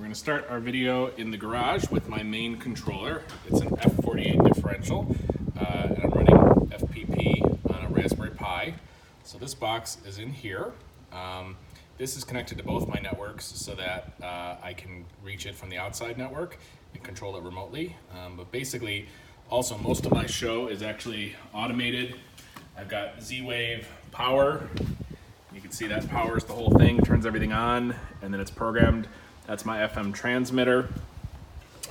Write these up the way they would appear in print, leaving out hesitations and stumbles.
going to start our video in the garage with my main controller. It's an F48 differential, and I'm running FPP on a Raspberry Pi. So this box is in here. This is connected to both my networks so that I can reach it from the outside network and control it remotely. But basically, also most of my show is actually automated. I've got Z-Wave power. You can see that powers the whole thing, turns everything on, and then it's programmed. That's my FM transmitter.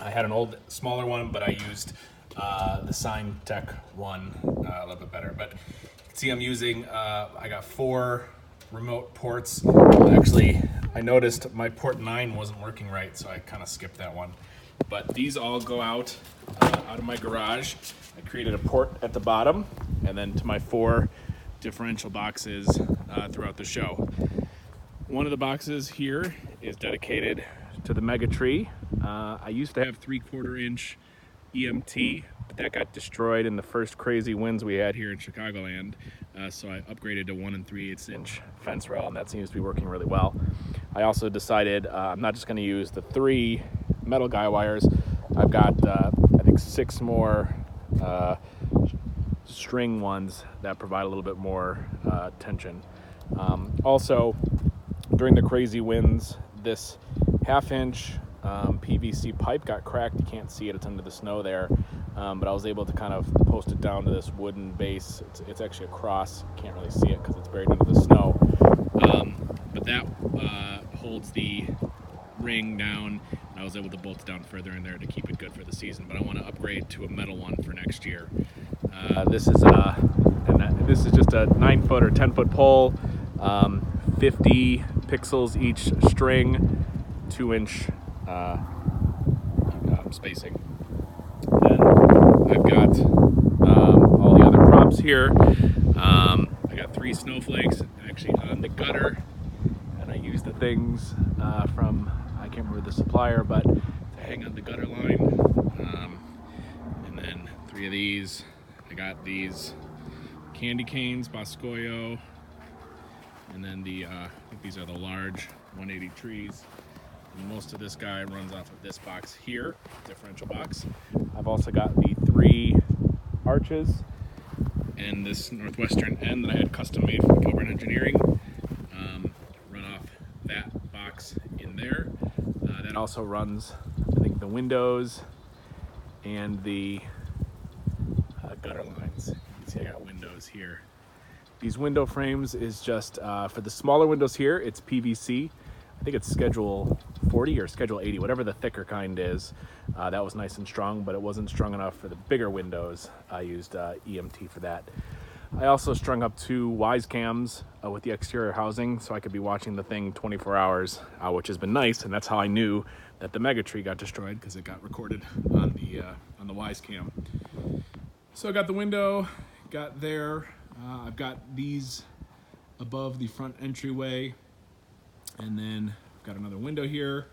I had an old, smaller one, but I used the Sign Tech one a little bit better. But you can see I'm using, I got 4 remote ports. Actually, I noticed my port 9 wasn't working right, so I kind of skipped that one. But these all go out of my garage. I created a port at the bottom, and then to my 4 differential boxes throughout the show. One of the boxes here is dedicated to the Mega Tree. I used to have 3/4 inch EMT, but that got destroyed in the first crazy winds we had here in Chicagoland. So I upgraded to 1 3/8 inch fence rail, and that seems to be working really well. I also decided I'm not just going to use the 3 metal guy wires. I've got I think 6 more string ones that provide a little bit more tension. Also, during the crazy winds, this 1/2 inch PVC pipe got cracked. You can't see it, it's under the snow there, but I was able to kind of post it down to this wooden base. It's actually a cross. You can't really see it because it's buried under the snow, but that holds the ring down. I was able to bolt it down further in there to keep it good for the season, but I want to upgrade to a metal one for next year. This is just a 9-foot or 10-foot pole, 50 pixels each string, 2-inch spacing. Then I've got all the other props here. I got 3 snowflakes actually on the gutter, and I use the things from, I can't remember the supplier, but to hang on the gutter line. And then 3 of these. I got these candy canes, Boscoyo, and then I think these are the large 180 trees. And most of this guy runs off of this box here, differential box. I've also got the 3 arches and this northwestern end that I had custom made from Gandor Engineering. Run off that box in there. That also runs, I think, the windows and the gutter lines. You can see I got windows here. These window frames is just, for the smaller windows here, it's PVC. I think it's schedule 40 or schedule 80, whatever the thicker kind is. That was nice and strong, but it wasn't strong enough for the bigger windows. I used EMT for that. I also strung up 2 Wise cams with the exterior housing, so I could be watching the thing 24 hours, which has been nice, and that's how I knew that the Mega Tree got destroyed, because it got recorded on the Wise cam. So I got the window, got there. I've got these above the front entryway, and then I've got another window here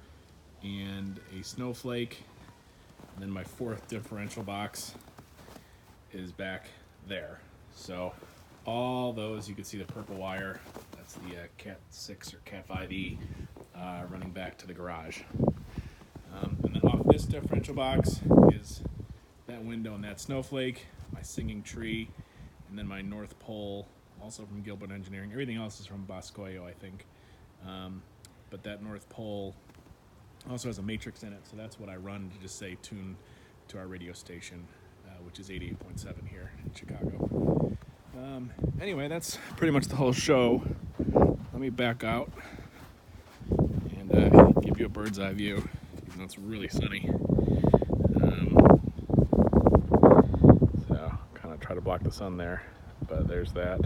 and a snowflake, and then my 4th differential box is back there. So all those, you can see the purple wire, that's the Cat 6 or Cat 5e running back to the garage. And then off this differential box is that window and that snowflake, my singing tree, and then my North Pole, also from Gandor Engineering. Everything else is from Boscoyo, I think. But that North Pole also has a matrix in it, so that's what I run to just say tune to our radio station, which is 88.7 here in Chicago. Anyway, that's pretty much the whole show. Let me back out and give you a bird's eye view, even though it's really sunny. So kind of try to block the sun there, but there's that.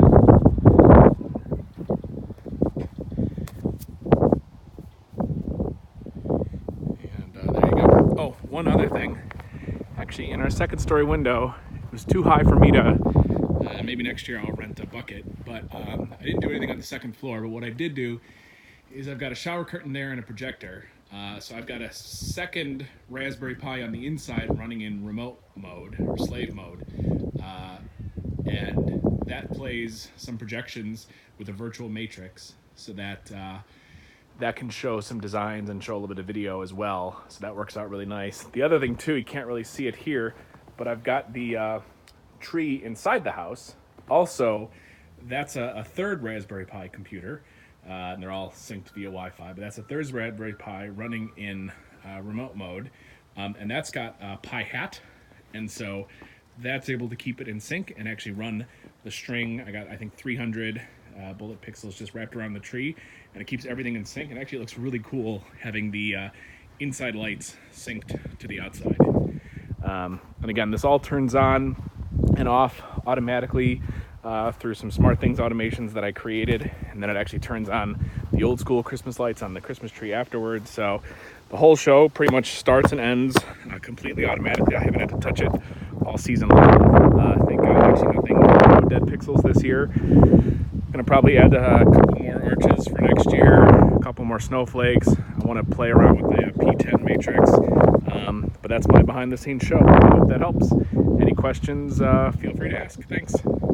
And there you go. Oh, one other thing. Actually, in our 2nd story window, it was too high for me to, maybe next year I'll rent a bucket, but I didn't do anything on the 2nd floor. But what I did do is I've got a shower curtain there and a projector. So I've got a 2nd Raspberry Pi on the inside running in remote mode or slave mode. And that plays some projections with a virtual matrix so that that can show some designs and show a little bit of video as well. So that works out really nice. The other thing too, you can't really see it here, but I've got the tree inside the house. Also, that's a third Raspberry Pi computer. And they're all synced via Wi-Fi, but that's a third Raspberry Pi running in remote mode. And that's got a Pi hat. And so that's able to keep it in sync and actually run the string. I got, I think, 300 bullet pixels just wrapped around the tree, and it keeps everything in sync. And actually it looks really cool having the inside lights synced to the outside. And again, this all turns on and off automatically through some SmartThings automations that I created, and then it actually turns on the old school Christmas lights on the Christmas tree afterwards. So the whole show pretty much starts and ends completely automatically. I haven't had to touch it all season long. Thank God, actually nothing, no dead pixels this year. Gonna probably add a couple more arches for next year, a couple more snowflakes. I want to play around with the P10 matrix, but that's my behind the scenes show. I hope that helps. Any questions, feel free to ask. Thanks.